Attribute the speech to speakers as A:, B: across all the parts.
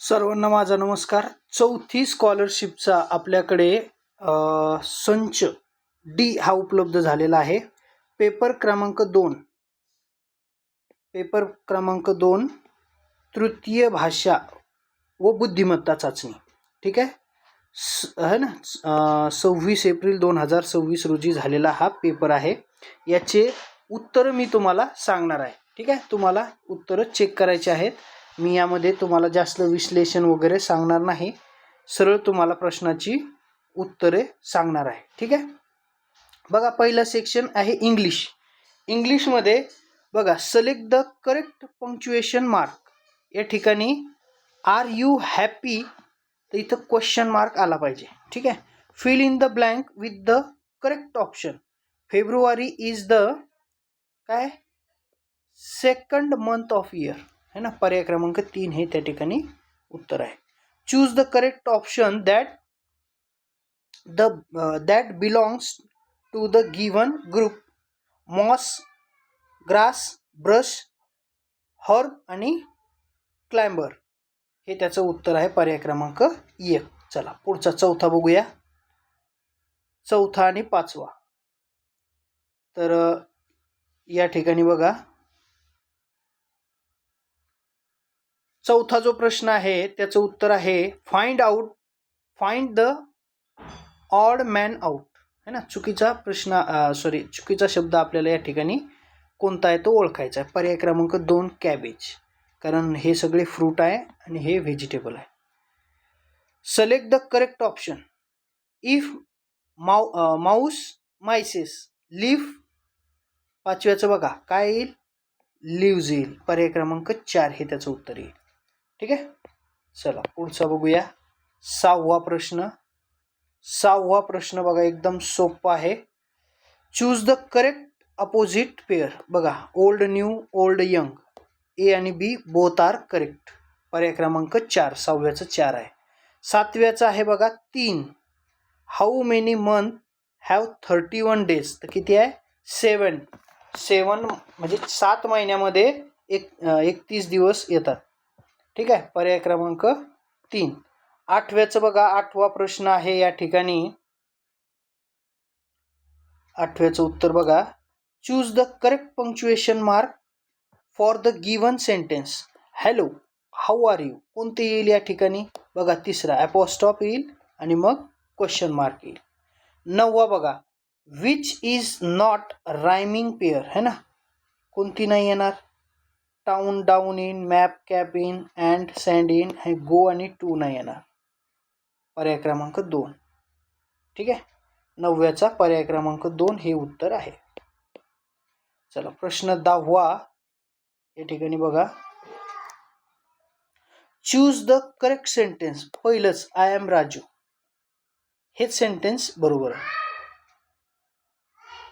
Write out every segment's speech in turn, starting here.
A: सर्वांना माझा नमस्कार. चौथी स्कॉलरशिपचा आपल्याकडे संच डी हा उपलब्ध झालेला आहे. पेपर क्रमांक 2 तृतीय भाषा व बुद्धिमत्ता चाचणी. ठीक आहे, है ना. 26 एप्रिल 2026 रोजी झालेला हा पेपर आहे. याचे उत्तर मी तुम्हाला सांगणार आहे. ठीक आहे, तुम्हाला उत्तरं चेक करायचे आहेत. मी यामध्ये तुम्हाला जास्त विश्लेषण वगैरे सांगणार नाही, सरळ तुम्हाला प्रश्नाची उत्तरे सांगणार आहे. ठीक आहे, बघा पहिलं सेक्शन आहे इंग्लिशमध्ये. बघा, select the correct punctuation mark. या ठिकाणी आर यू हॅपी, तर इथं क्वेश्चन मार्क आला पाहिजे. ठीक आहे, fill in the blank with the correct option. February is the काय सेकंड मंथ ऑफ इयर, है ना. पर्याय क्रमांक 3 हे त्या ठिकाणी उत्तर आहे. Choose the correct option that belongs to the given group. Moss, grass, brush, herb आणि क्लाइंबर हे त्याचं उत्तर आहे. पर्याय क्रमांक 1. चला पुढचा चौथा बघूया. चौथा आणि पाचवा. तर या ठिकाणी बघा, चौथा जो प्रश्न आहे त्याचं उत्तर आहे find the odd man out, है ना. चुकीचा प्रश्न चुकीचा शब्द आपल्याला या ठिकाणी कोणता आहे तो ओळखायचा आहे. पर्याय क्रमांक 2 कॅबेज, कारण हे सगळे फ्रूट आहे आणि हे व्हेजिटेबल आहे. Select the correct option. If mouse mices live. पाचव्याचं बघा काय येईल, लिव्ज येईल. पर्याय क्रमांक 4 हे त्याचं उत्तर येईल. ठीक आहे, चला पुढचा बघूया. सहावा प्रश्न बघा, एकदम सोपा आहे. Choose the correct opposite pair. बघा, ओल्ड न्यू, ओल्ड यंग, ए आणि बी बोथ आर करेक्ट. पर्याय क्रमांक 4, 6व्याचं 4 आहे. 7व्याचं आहे बघा 3. How many month have 31 days, तर किती आहे 7 म्हणजे 7 महिन्यामध्ये 31 दिवस येतात. ठीक आहे, पर्याय क्रमांक 3. 8व्याचं बघा, 8वा प्रश्न आहे या ठिकाणी. 8व्याचं उत्तर बघा, choose the correct punctuation mark for the given sentence. Hello, how are you कोणते येईल या ठिकाणी. बघा, तिसरा ॲपॉस्ट्रॉफ येईल आणि मग क्वेश्चन मार्क येईल. 9वा बघा, which is not rhyming pair, है ना. कोणती नाही येणार. टाउन, डाऊन इन, मॅप, कॅप इन, अँड सँड इन, हे गो आणि टू नाही येणार. पर्याय क्रमांक 2. ठीक आहे, 9व्याचा पर्याय क्रमांक 2 हे उत्तर आहे. चला प्रश्न 10वा या ठिकाणी बघा. Choose the correct sentence. पहिलंच आय एम राजू, हेच सेंटेन्स बरोबर आहे.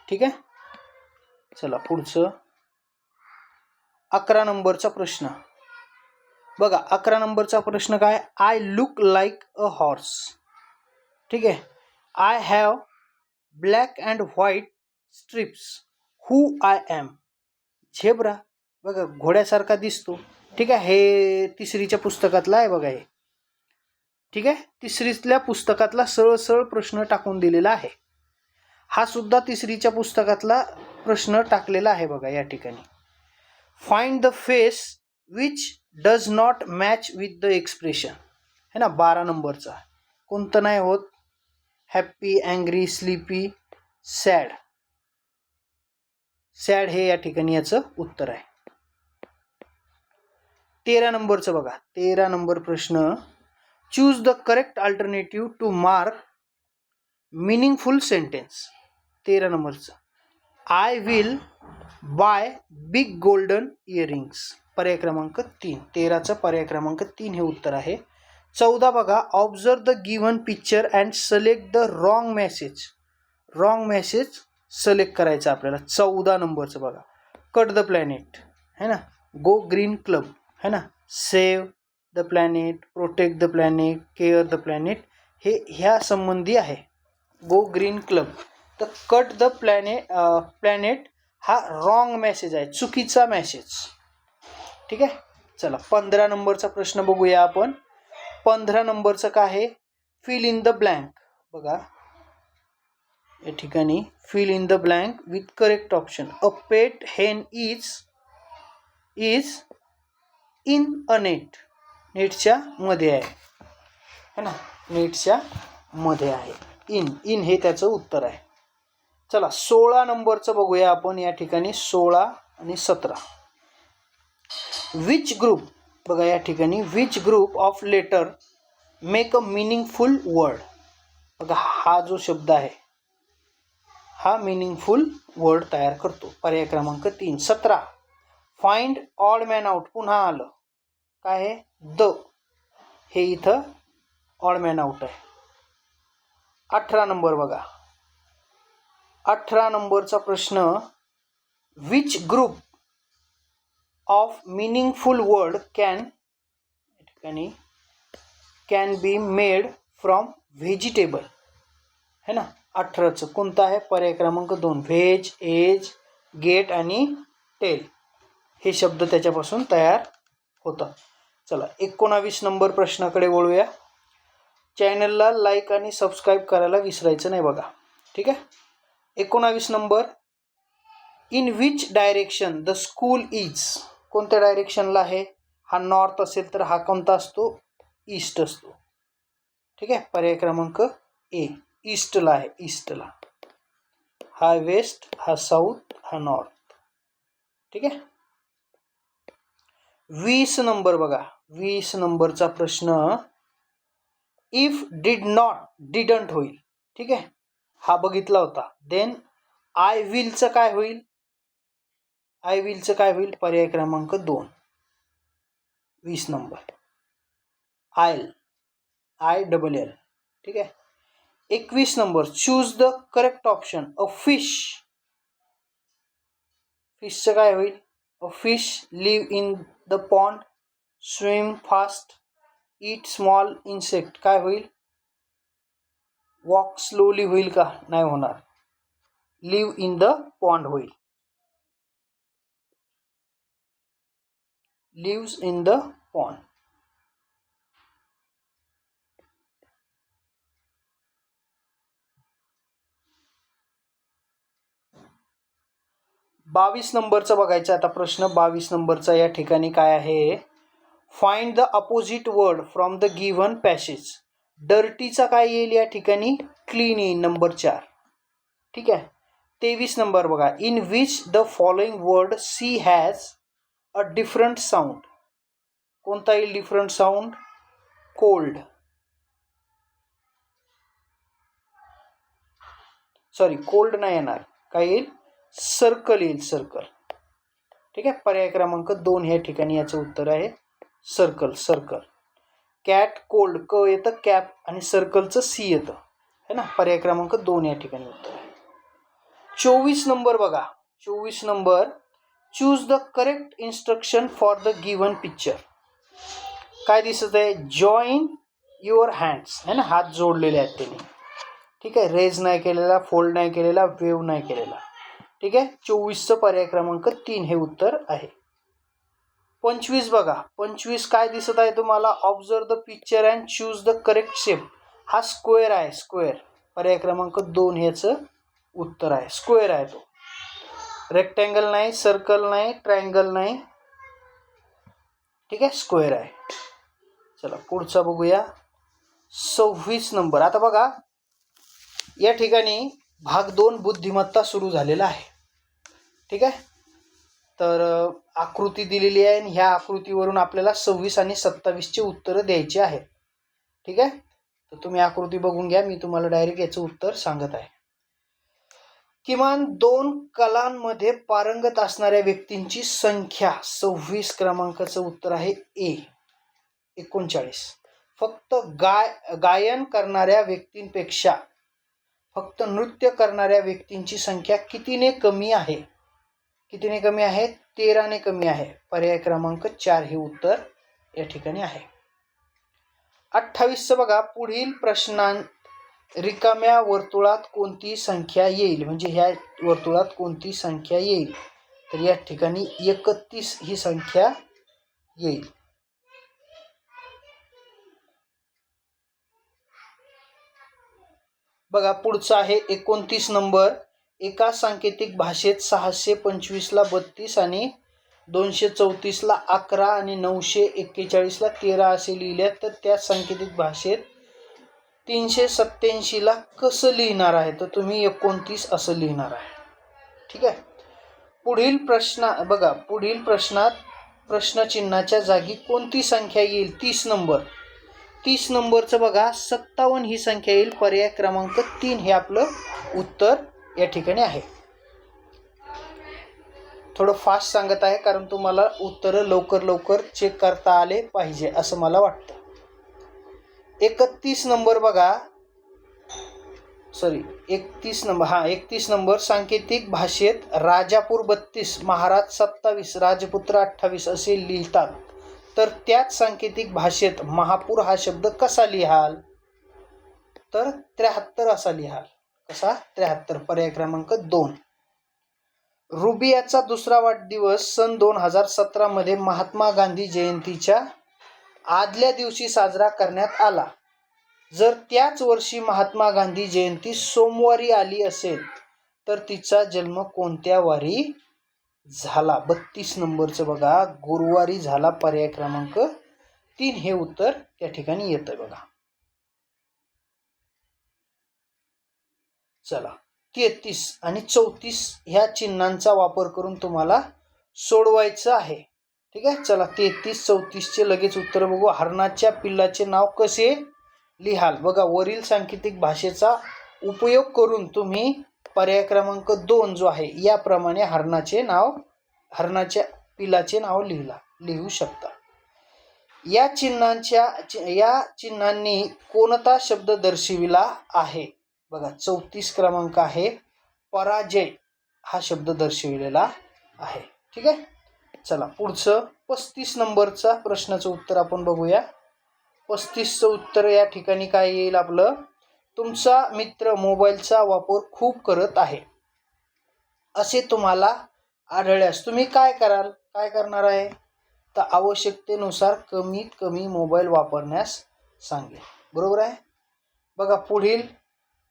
A: ठीक आहे, चला पुढचं 11 नंबरचा प्रश्न बघा. 11 नंबरचा प्रश्न काय, I look like a horse. ठीक आहे, I have black and white stripes. Who I am, zebra. बघा, घोड्यासारखा दिसतो. ठीक आहे, हे तिसरीच्या पुस्तकातला आहे बघा हे. ठीक आहे, तिसरीतल्या पुस्तकातला सरळ प्रश्न टाकून दिलेला आहे. हा सुद्धा तिसरीच्या पुस्तकातला प्रश्न टाकलेला आहे बघा या ठिकाणी. Find the face which does not match with the expression, है ना. 12 नंबरचा कोणतं नाही होत, happy, angry, sleepy, sad. Sad हे या ठिकाणी याचं उत्तर आहे. 13 नंबरचं बघा, 13 नंबर प्रश्न. Choose the correct alternative to mark meaningful sentence. 13 नंबरचं, I will buy big golden earrings. पर्याय क्रमांक 3. 13चं पर्याय क्रमांक 3 हे उत्तर आहे. 14 बघा, observe the given picture and select the wrong message select करायचं आपल्याला. 14 नंबरचं बघा, कट द प्लॅनेट, है ना. गो ग्रीन क्लब, है ना. Save the planet, protect the planet, care the planet हे ह्या संबंधी आहे. Go green club. तर कट द प्लॅनेट हा रॉंग मेसेज आहे, चुकीचा मेसेज. ठीक आहे, चला 15 नंबरचा प्रश्न बघूया आपण. 15 नंबरचं काय आहे, फिल इन द ब्लँक. बघा या ठिकाणी fill in the blank with correct option. A pet hen is in a net. नेटच्या मध्ये आहे है ना, नेटच्या मध्ये आहे. इन हे त्याचं उत्तर आहे. चला 16 नंबरचं बघूया आपण या ठिकाणी. 16 आणि 17. Which group. बघा या ठिकाणी which group of letter make a meaningful word. बघा हा जो शब्द आहे हा मिनिंगफुल वर्ड तयार करतो. पर्याय क्रमांक 3. 17 फाइंड ऑड मॅन आउट. पुन्हा आलं काय आहे, द. हे इथं ऑड मॅन आउट आहे. 18 नंबर बघा. 18 नंबरचा प्रश्न. Which group of meaningful word can be made from vegetable है ना. 18चं कोणतं आहे, पर्याय क्रमांक 2. व्हेज, एज, गेट आणि टेल हे शब्द त्याच्यापासून तयार होतात. चला 19 नंबर प्रश्नाकडे वळूया. चॅनलला लाईक आणि सबस्क्राईब करायला विसरायचं नाही बघा, ठीक आहे. 19 number. In which direction the school is. कोणत्या डायरेक्शनला आहे, हा नॉर्थ असेल तर हा कोणता असतो, ईस्ट असतो, ठीक आहे. पर्याय क्रमांक ए ईस्टला आहे, ईस्टला. हा वेस्ट, हा साऊथ, हा नॉर्थ, ठीक आहे. 20 नंबर बघा. 20 नंबरचा प्रश्न. इफ डिड नॉट डिडंट होईल, ठीक आहे. हा बघितला होता. देन आय विलचं काय होईल, आय विलचं काय होईल, पर्याय क्रमांक 2. 20 नंबर आय डबल एल, ठीक आहे. 21 number. Choose the correct option. A fish. फिशचं काय होईल, a fish live in the pond, swim fast, eat small insect. काय होईल, वॉक स्लोली होईल का, नाही होणार. लिव्ह इन द पॉन्ड होईल. Lives in the pond. बावीस नंबरचा बघायचा आता प्रश्न. 22 नंबरचा या ठिकाणी काय आहे, find the opposite word from the given passage. डर्टीचा काय येईल या ठिकाणी, क्लीन येईल, नंबर 4, ठीक आहे. 23 नंबर बघा. In which the following word C has a different sound. कोणता येईल different sound, cold. Sorry cold नाही येणार, काय येईल, सर्कल येईल, सर्कल, ठीक आहे. पर्याय क्रमांक 2 या ठिकाणी याचं उत्तर आहे सर्कल, सर्कल. कॅट कोल्ड क येतं, कॅप आणि सर्कलचं सी येतं है ना. पर्याय क्रमांक 2 या ठिकाणी उत्तर आहे. 24 नंबर बघा. 24 number. Choose the correct instruction for the given picture. काय दिसत आहे, जॉईन युअर हँड्स है ना, हात जोडलेले आहेत त्यांनी, ठीक आहे. रेज नाही केलेला, फोल्ड नाही केलेला, वेव नाही केलेला, ठीक आहे. 24चं पर्याय क्रमांक 3 हे उत्तर आहे. 25 बघा. 25 काय दिसत आहे तुम्हाला, observe the picture and choose the correct shape. हा स्क्वेअर आहे, स्क्वेअर. पर्याय क्रमांक 2 ह्याचं उत्तर आहे, स्क्वेअर आहे तो. रेक्टँगल नाही, सर्कल नाही, ट्रायंगल नाही, ठीक आहे, स्क्वेअर आहे. चला पुढचा बघूया. 26 नंबर. आता बघा या ठिकाणी भाग 2 बुद्धिमत्ता सुरू झालेला आहे, ठीक आहे. तर आकृती दिलेली आहे आणि ह्या आकृतीवरून आपल्याला 26 आणि 27चे उत्तरं द्यायचे आहेत, ठीक आहे. तर तुम्ही आकृती बघून घ्या, मी तुम्हाला डायरेक्ट याचं उत्तर सांगत आहे. किमान 2 कलांमध्ये पारंगत असणाऱ्या व्यक्तींची संख्या. 26 क्रमांकाचं उत्तर आहे ए 39. फक्त गायन करणाऱ्या व्यक्तींपेक्षा फक्त नृत्य करणाऱ्या व्यक्तींची संख्या कितीने कमी आहे, कितीने कमी आहे, 13ने कमी आहे. पर्याय क्रमांक 4 हे उत्तर या ठिकाणी आहे. 28 बघा. पुढील प्रश्नांत रिकाम्या वर्तुळात कोणती संख्या येईल, म्हणजे ह्या वर्तुळात कोणती संख्या येईल, तर या ठिकाणी 31 ही संख्या येईल. बघा पुढचा आहे 29 नंबर. एका सांकेतिक भाषेत 625ला 32 आणि 234ला 11 आणि 941ला 13 असे लिहिले, तर त्या सांकेतिक भाषेत 387ला कसं लिहिणार आहे? तर तुम्ही 29 असं लिहिणार आहे. ठीक आहे. पुढील प्रश्न बघा, पुढील प्रश्नात प्रश्नचिन्हाच्या जागी कोणती संख्या येईल? 30 नंबर. 30 नंबरचं बघा 57 ही संख्या येईल. पर्याय क्रमांक 3 हे आपलं उत्तर या ठिकाणी आहे. थोडं फास्ट सांगत आहे कारण तुम्हाला उत्तरं लवकर लवकर चेक करता आले पाहिजे असं मला वाटतं. 31 नंबर बघा, 31 नंबर. सांकेतिक भाषेत राजापूर 32, महाराज 27, राजपुत्र 28 असे लिहितात, तर त्याच सांकेतिक भाषेत महापूर हा शब्द कसा लिहाल? तर 73 असा लिहाल. कसा? 73. पर्याय क्रमांक 2. रुबियाचा दुसरा वाढदिवस सन 2017 मध्ये महात्मा गांधी जयंतीच्या आदल्या दिवशी साजरा करण्यात आला. जर त्याच वर्षी महात्मा गांधी जयंती सोमवारी आली असेल तर तिचा जन्म कोणत्या वारी झाला? 32 नंबरचं बघा, गुरुवारी झाला. पर्याय क्रमांक 3 हे उत्तर त्या ठिकाणी येतं बघा. चला, 33 आणि 34 ह्या चिन्हांचा वापर करून तुम्हाला सोडवायचं आहे. ठीक आहे. चला, 33 34चे लगेच उत्तर बघू. हरणाच्या पिल्लाचे नाव कसे लिहाल? बघा, वरील सांकेतिक भाषेचा उपयोग करून तुम्ही पर्याय क्रमांक 2 जो आहे याप्रमाणे हरणाच्या पिलाचे नाव लिहू शकता. या चिन्हांनी कोणता शब्द दर्शविला आहे? बघा, 34 क्रमांक आहे, पराजय हा शब्द दर्शविलेला आहे. ठीक आहे. चला, पुढचं 35 नंबरचा प्रश्नाचं उत्तर आपण बघूया. 35चं उत्तर या ठिकाणी काय येईल आपलं? तुमचा मित्र मोबाईलचा वापर खूप करत आहे असे तुम्हाला आढळल्यास तुम्ही काय करणार आहे? तर आवश्यकतेनुसार कमीत कमी मोबाईल वापरण्यास सांगेल. बरोबर आहे. बघा, पुढील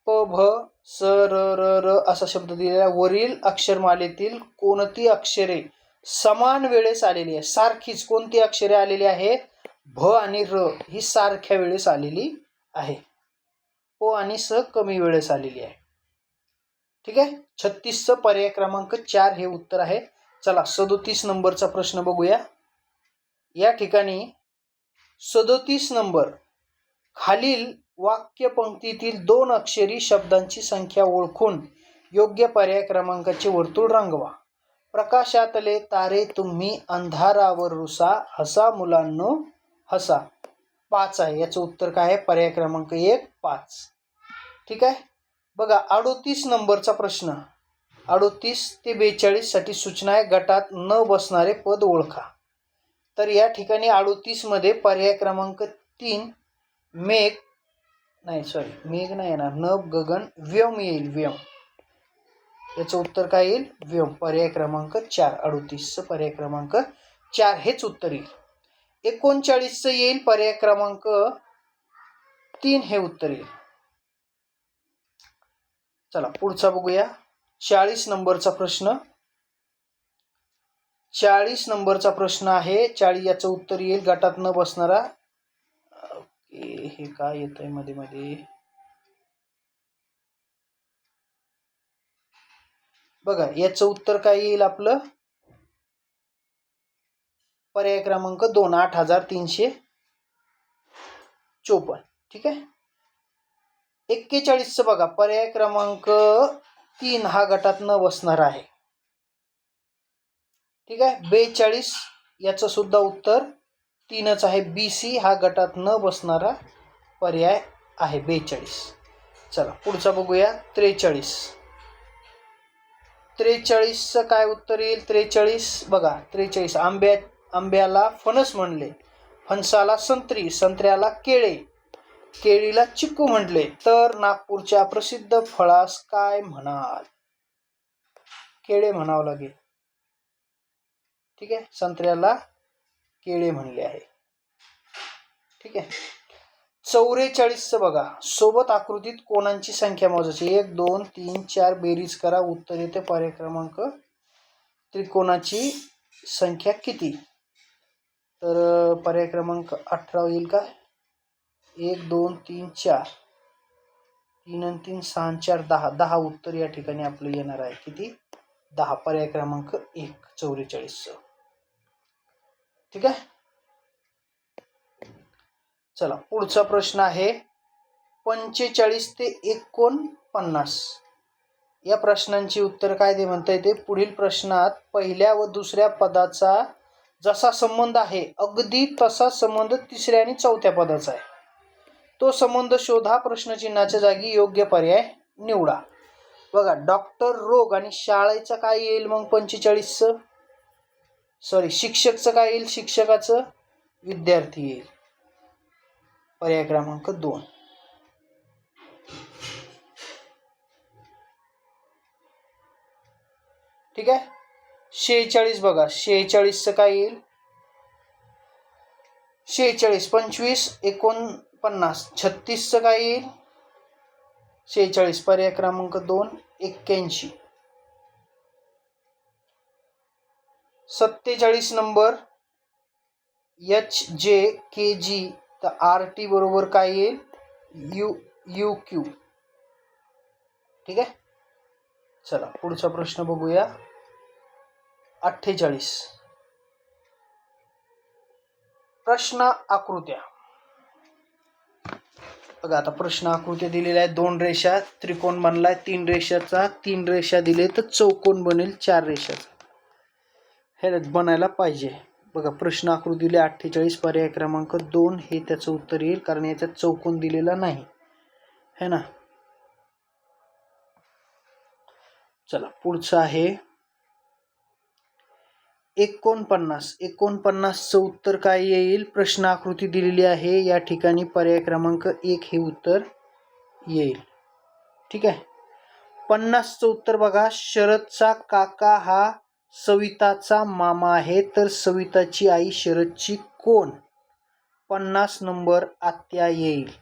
A: प भ स र र र असा शब्द दिलेला. वरील अक्षरमालेतील कोणती अक्षरे समान वेळेस आलेली आहे? सारखीच कोणती अक्षरे आलेली आहेत? भ आणि र ही सारख्या वेळेस आलेली आहे. प आणि स कमी वेळेस आलेली आहे. ठीक आहे. 36चं पर्याय क्रमांक 4 हे उत्तर आहे. चला, 37 नंबरचा प्रश्न बघूया. या ठिकाणी 37 नंबर. खालील वाक्यपंक्तीतील 2 अक्षरी शब्दांची संख्या ओळखून योग्य पर्याय क्रमांकाचे वर्तुळ रंगवा. प्रकाशातले तारे तुम्ही अंधारावर रुसा, हसा मुलांनो हसा. 5 आहे. याचं उत्तर काय आहे? पर्याय क्रमांक 1 5. ठीक आहे. बघा, 38 नंबरचा प्रश्न. 38 ते 42 साठी सूचना आहे. गटात न बसणारे पद ओळखा. तर या ठिकाणी 38 मध्ये पर्याय क्रमांक 3 मेघ नाही येणार, नभ गगन व्योम येईल. व्योम. याचं उत्तर काय येईल? व्योम. पर्याय क्रमांक 4. 38चं पर्याय क्रमांक 4 हेच उत्तर येईल. 39चं येईल पर्याय क्रमांक 3 हे उत्तर येईल. चला, पुढचा बघूया. 40 नंबरचा प्रश्न. 40 नंबरचा प्रश्न आहे. 40 याचं उत्तर येईल गटात न बसणारा. हे काय येतंय मध्ये मध्ये? बघा, याचं उत्तर काय येईल आपलं? पर्याय क्रमांक 2 8354. ठीक आहे. 41चं बघा, पर्याय क्रमांक 3 हा गटात न बसणार आहे. ठीक आहे. 42 याचं सुद्धा उत्तर 3च आहे. BC हा गटात न बसणारा पर्याय आहे. 42. चला, पुढचा बघूया. 43. 43चं काय उत्तर येईल? 43 बघा, 43 आंब्याला फणस म्हणले, फणसाला संत्री, संत्र्याला केळे, केळीला चिकू म्हटले, तर नागपूरच्या प्रसिद्ध फळास काय म्हणाल? केळे म्हणावं लागेल. ठीक आहे. संत्र्याला केळे म्हणले आहे. ठीक आहे. 44 बघा, सोबत आकृतीत कोणांची संख्या मोजायची, 1 2 3 4 बेरीज करा, उत्तर येते पर्याय क्रमांक त्रिकोणाची संख्या किती, तर पर्याय क्रमांक 18 होईल का, 1 2 3 4 3 आणि 3 6 आणि 4 10, 10 उत्तर या ठिकाणी आपलं येणार आहे, किती 10, पर्याय क्रमांक 1 44. ठीक आहे. चला पुढचा प्रश्न आहे 45 ते 49. या प्रश्नांची उत्तर काय ते म्हणता येते, पुढील प्रश्नात पहिल्या व दुसऱ्या पदाचा जसा संबंध आहे अगदी तसा संबंध तिसऱ्या आणि चौथ्या पदाचा आहे, तो संबंध शोधा, प्रश्नचिन्हाच्या जागी योग्य पर्याय निवडा. बघा डॉक्टर रोग आणि शाळेचं काय येईल मग 45चं, सॉरी शिक्षकचं काय येईल, शिक्षकाचं विद्यार्थी येईल, पर्याय क्रमांक 2. ठीक आहे. 46 बघा, 46चं काय येईल, 46 25 49, 36चं काय येईल 46, पर्याय क्रमांक 2 81. 47 नंबर HJKG, तर RT बरोबर काय येईल UQ. ठीक आहे. चला पुढचा प्रश्न बघूया 48. प्रश्न आकृत्या बघा, आता प्रश्न आकृत्या दिलेल्या आहे, 2 रेषा, त्रिकोण बनलाय 3 रेषाचा, 3 रेषा दिले तर चौकोन बनेल 4 रेषाचा, हे बनायला पाहिजे. बघा प्रश्न आकृती दिली 48, पर्याय क्रमांक 2 हे त्याचं उत्तर येईल, कारण याच्यात चौकोन दिलेला नाही है ना. चला पुढचं आहे 49. 49चं उत्तर काय येईल, प्रश्न आकृती दिलेली आहे, या ठिकाणी पर्याय क्रमांक 1 हे उत्तर येईल. ठीक आहे. 50चं उत्तर बघा, शरदचा काका हा सविताचा मामा आहे, तर सविताची आई शरदची कोण, 50 नंबर आत्या येईल.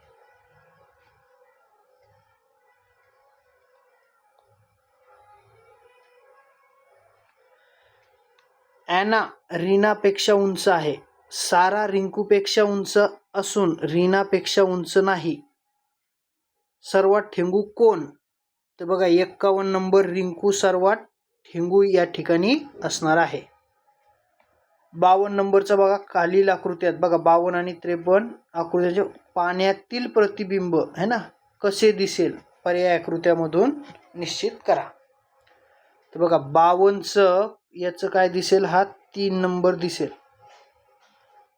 A: ॲना रीनापेक्षा उंच आहे, सारा रिंकूपेक्षा उंच असून रीनापेक्षा उंच नाही, सर्वात ठेंगू कोण, तर बघा 51 नंबर रिंकू सर्वात ठेंगू या ठिकाणी असणार आहे. 52 नंबरचा बघा, खालील आकृत्यात बघा 52 आणि 53 आकृत्याचे पाण्यातील प्रतिबिंब है ना कसे दिसेल, पर्याय आकृत्यामधून निश्चित करा. तर बघा 52चं याचं काय दिसेल, हा 3 नंबर दिसेल,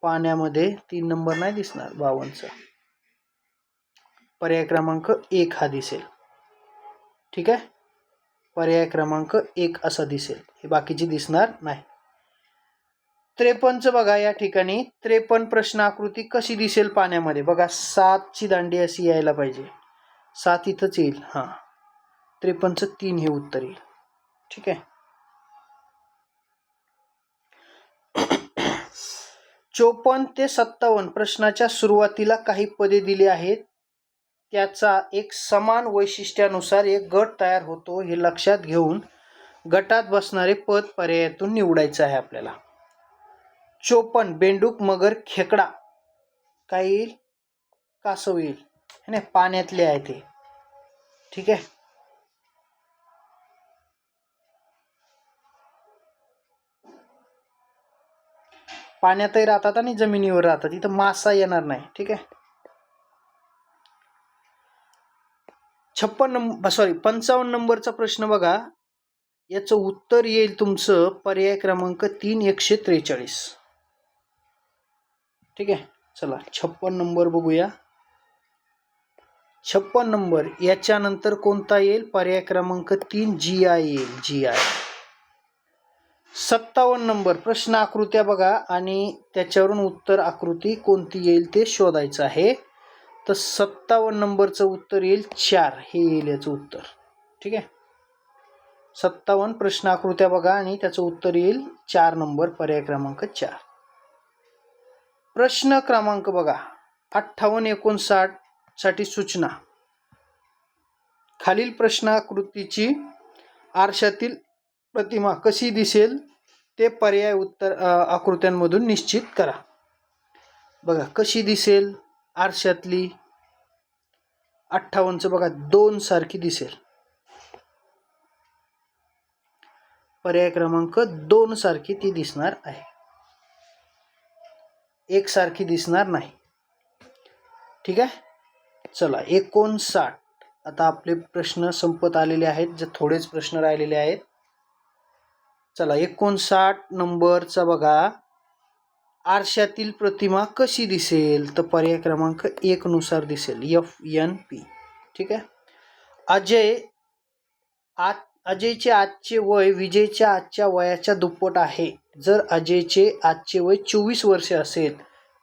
A: पाण्यामध्ये 3 नंबर नाही दिसणार 52चा, पर्याय क्रमांक 1 हा दिसेल. ठीक आहे. पर्याय क्रमांक 1 असा दिसेल, हे बाकीचे दिसणार नाही. 53चं बघा, या ठिकाणी 53 प्रश्न आकृती कशी दिसेल पाण्यामध्ये, बघा 7ची दांडी अशी यायला पाहिजे, 7 इथंच येईल, हां 53चं 3 हे उत्तर येईल. ठीक आहे. 54 ते 57 प्रश्नाच्या सुरुवातीला काही पदे दिली आहेत, त्याचा एक समान वैशिष्ट्यानुसार एक गट तयार होतो, हे लक्षात घेऊन गटात बसणारे पद पर्यायातून निवडायचं आहे आपल्याला. 54 बेंडूक मगर खेकडा काय येईल, कासव येईल, है ना, पाण्यातले आहे ते. ठीक आहे. पाण्यातही राहतात आणि जमिनीवर राहतात, इथं मासा येणार नाही. ठीक आहे. 55 नंबरचा प्रश्न बघा, याचं उत्तर येईल तुमचं पर्याय क्रमांक 3 143. ठीक आहे. चला 56 नंबर बघूया. 56 नंबर याच्यानंतर कोणता येईल, पर्याय क्रमांक 3 GI येईल, GI. 57 नंबर प्रश्न आकृत्या बघा आणि त्याच्यावरून उत्तर आकृती कोणती येईल ते शोधायचं आहे. तर 57 नंबरचं उत्तर येईल 4 हे येईल याचं उत्तर. ठीक आहे. 57 प्रश्न आकृत्या बघा आणि त्याचं उत्तर येईल 4 नंबर, पर्याय क्रमांक 4. प्रश्न क्रमांक बघा 58 साठी सूचना. खालील प्रश्नाकृतीची आरशातील प्रतिमा कशी दिसेल ते पर्याय उत्तर आकृत्यांमधून निश्चित करा. बघा कशी दिसेल आरशातली 58चं बघा 2 सारखी दिसेल. पर्याय क्रमांक 2 सारखी ती दिसणार आहे, 1 सारखी दिसणार नाही. ठीक आहे. चला 59. आता आपले प्रश्न संपत आलेले आहेत, जे थोडेच प्रश्न राहिलेले आहेत. चला 59 नंबरचा बघा, आरशातील प्रतिमा कशी दिसेल तर पर्याय क्रमांक 1 नुसार दिसेल, FNP. ठीक आहे. अजयचे आजचे वय विजयच्या आजच्या वयाच्या दुप्पट आहे. जर अजयचे आजचे वय 24 वर्षे असेल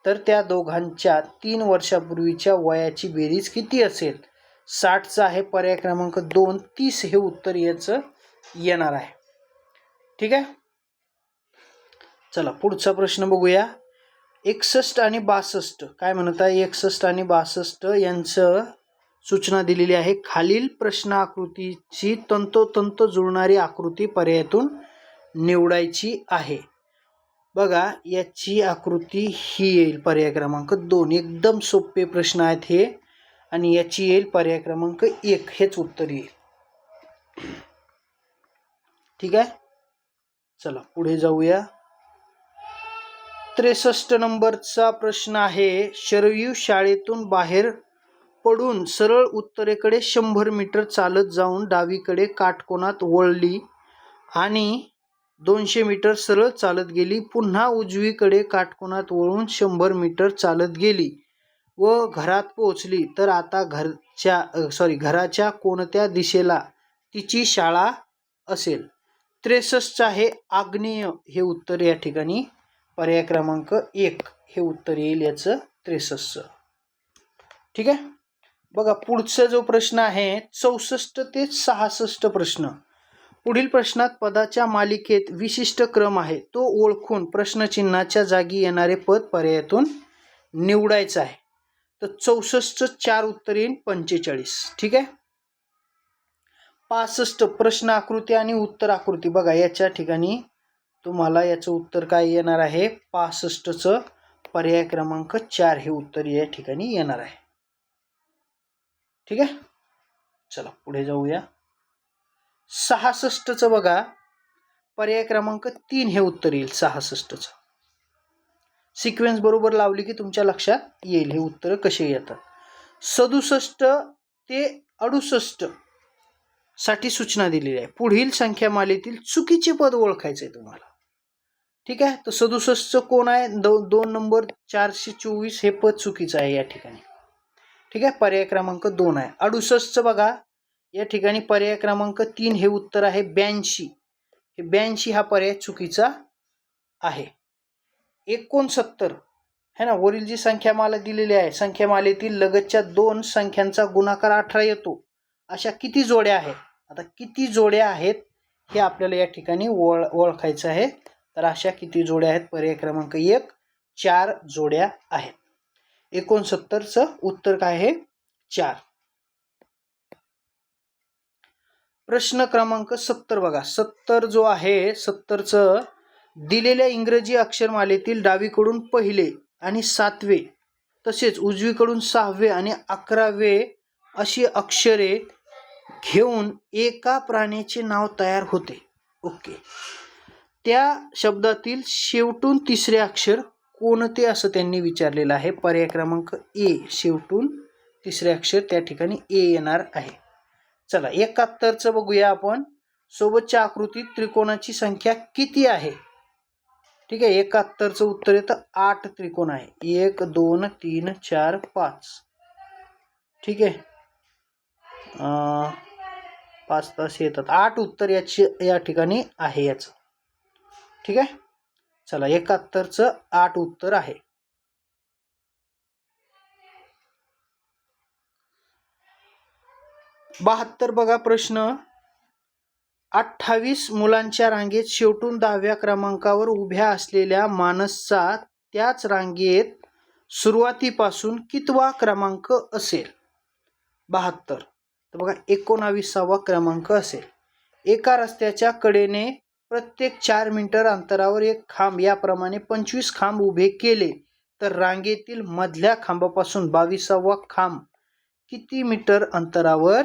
A: तर त्या दोघांच्या 3 वर्षापूर्वीच्या वयाची बेरीज किती असेल? 60चा आहे पर्याय क्रमांक 2. 30 हे उत्तर याचं येणार आहे. ठीक आहे. चला पुढचा प्रश्न बघूया. 61 आणि 62 काय म्हणत आहे? 61 आणि 62 यांचं सूचना दिलेली आहे. खालील प्रश्न आकृतीची तंतोतंत जुळणारी आकृती पर्यायातून निवडायची आहे. बघा याची आकृती ही येईल पर्याय क्रमांक 2. एकदम सोपे प्रश्न आहेत हे. आणि याची येईल पर्याय क्रमांक 1. हेच उत्तर येईल. ठीक आहे. चला पुढे जाऊया. 63 नंबरचा प्रश्न आहे. शरयू शाळेतून बाहेर पडून सरळ उत्तरेकडे 100 मीटर चालत जाऊन डावीकडे काटकोनात वळली आणि 200 मीटर सरळ चालत गेली. पुन्हा उजवीकडे काटकोनात वळून 100 मीटर चालत गेली व घरात पोहोचली. तर आता घराच्या कोणत्या दिशेला तिची शाळा असेल? 63 आहे आग्नेय हे उत्तर या ठिकाणी पर्याय क्रमांक 1 हे उत्तर येईल याचं 63. ठीक आहे. बघा पुढचा जो प्रश्न आहे 64 ते 66 प्रश्न. पुढील प्रश्नात पदाच्या मालिकेत विशिष्ट क्रम आहे, तो ओळखून प्रश्नचिन्हाच्या जागी येणारे पद पर्यायातून निवडायचं आहे. तर 64 4 उत्तर येईल 45. ठीक आहे. 65 प्रश्न आकृती आणि उत्तर आकृती. बघा याच्या ठिकाणी तुम्हाला याचं उत्तर काय येणार आहे? 65चं पर्याय क्रमांक 4 हे उत्तर या ठिकाणी येणार आहे. ठीक आहे. चला पुढे जाऊया. 66चं बघा पर्याय क्रमांक 3 हे उत्तर येईल. 66चं सिक्वेन्स बरोबर लावली की तुमच्या लक्षात येईल हे उत्तर कसे येतात. 67 ते 68 साठी सूचना दिलेली आहे. पुढील संख्यामालेतील चुकीचे पद ओळखायचे तुम्हाला. ठीक आहे. तर 67चं कोण आहे? 2 नंबर 424 हे पद चुकीचं आहे या ठिकाणी. ठीक आहे. पर्याय क्रमांक 2 आहे. 68चं बघा या ठिकाणी पर्याय क्रमांक 3 हे उत्तर आहे. 82 हे 82 हा पर्याय चुकीचा आहे. 69 है ना, वरील जी संख्यामाला दिलेली आहे संख्यामालेतील लगतच्या 2 संख्यांचा गुणाकार 18 येतो अशा किती जोड्या आहेत? आता किती जोड्या आहेत हे आपल्याला या ठिकाणी ओळखायचं आहे. तर अशा किती जोड्या आहेत? पर्याय क्रमांक 1 4 जोड्या आहेत. 69चं उत्तर काय आहे? 4. प्रश्न क्रमांक 70 बघा. 70 जो आहे 70चं दिलेल्या इंग्रजी अक्षरमालेतील डावीकडून पहिले आणि 7वे तसेच उजवीकडून 6वे आणि 11वे अशी अक्षरे घेऊन एका प्राण्याचे नाव तयार होते. ओके. त्या शब्दातील शेवटून 3रे अक्षर कोणते असं त्यांनी विचारलेलं आहे. पर्याय क्रमांक ए शेवटून 3रे अक्षर त्या ठिकाणी ए येणार आहे. चला 71चं बघूया आपण. सोबतच्या आकृतीत त्रिकोणाची संख्या किती आहे? ठीक आहे. 71चं उत्तर येतं 8 त्रिकोण आहे. 1 2 3 4 5. ठीक आहे. 5 तास येतात. 8 उत्तर या ठिकाणी आहे याचं. ठीक आहे. चला 71चं 8 उत्तर आहे. बहात्तर बघा प्रश्न. 28 मुलांच्या रांगेत शेवटून 10व्या क्रमांकावर उभ्या असलेल्या मानसचा त्याच रांगेत सुरुवातीपासून कितवा क्रमांक असेल? 72. तर बघा 19वा क्रमांक असेल. एका रस्त्याच्या कडेने प्रत्येक 4 मीटर अंतरावर एक खांब याप्रमाणे 25 खांब उभे केले तर रांगेतील मधल्या खांबापासून 22वा खांब किती मीटर अंतरावर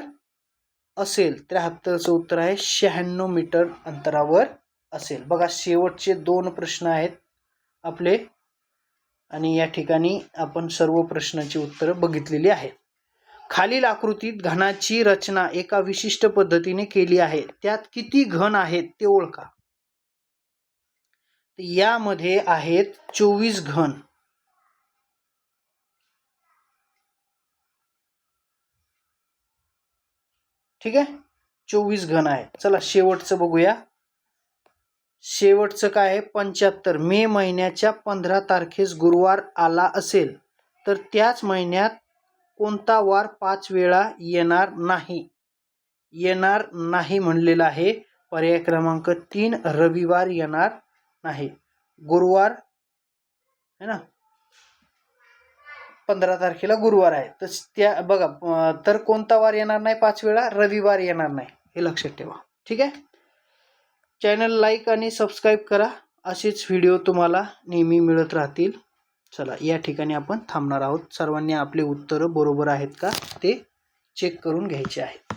A: असेल? 73चं उत्तर आहे 96 मीटर अंतरावर असेल. बघा शेवटचे 2 प्रश्न आहेत आपले आणि या ठिकाणी आपण सर्व प्रश्नांची उत्तरं बघितलेली आहेत. खालील आकृतीत घनाची रचना एका विशिष्ट पद्धतीने केली आहे. त्यात किती घन आहेत ते ओळखा. यामध्ये आहेत 24 घन. ठीक आहे, 24 घन आहेत. चला शेवटचं बघूया. शेवटचं काय आहे? 75. मे महिन्याच्या 15 तारखेस गुरुवार आला असेल तर त्याच महिन्यात कोणता वार 5 वेळा येणार नाही? येणार नाही म्हणलेला आहे. पर्याय क्रमांक 3 रविवार येणार नाही. गुरुवार है ना, 15 तारखेला गुरुवार आहे तर त्या बघा तर कोणता वार येणार नाही 5 वेळा? रविवार येणार नाही, हे लक्षात ठेवा. ठीक आहे, चॅनल लाईक आणि सबस्क्राईब करा. असेच व्हिडिओ तुम्हाला नेहमी मिळत राहतील. चला या ठिकाणी आपण थांबणार आहोत. सर्वांनी आपले उत्तरं बरोबर आहेत का ते चेक करून घ्यायचे आहेत.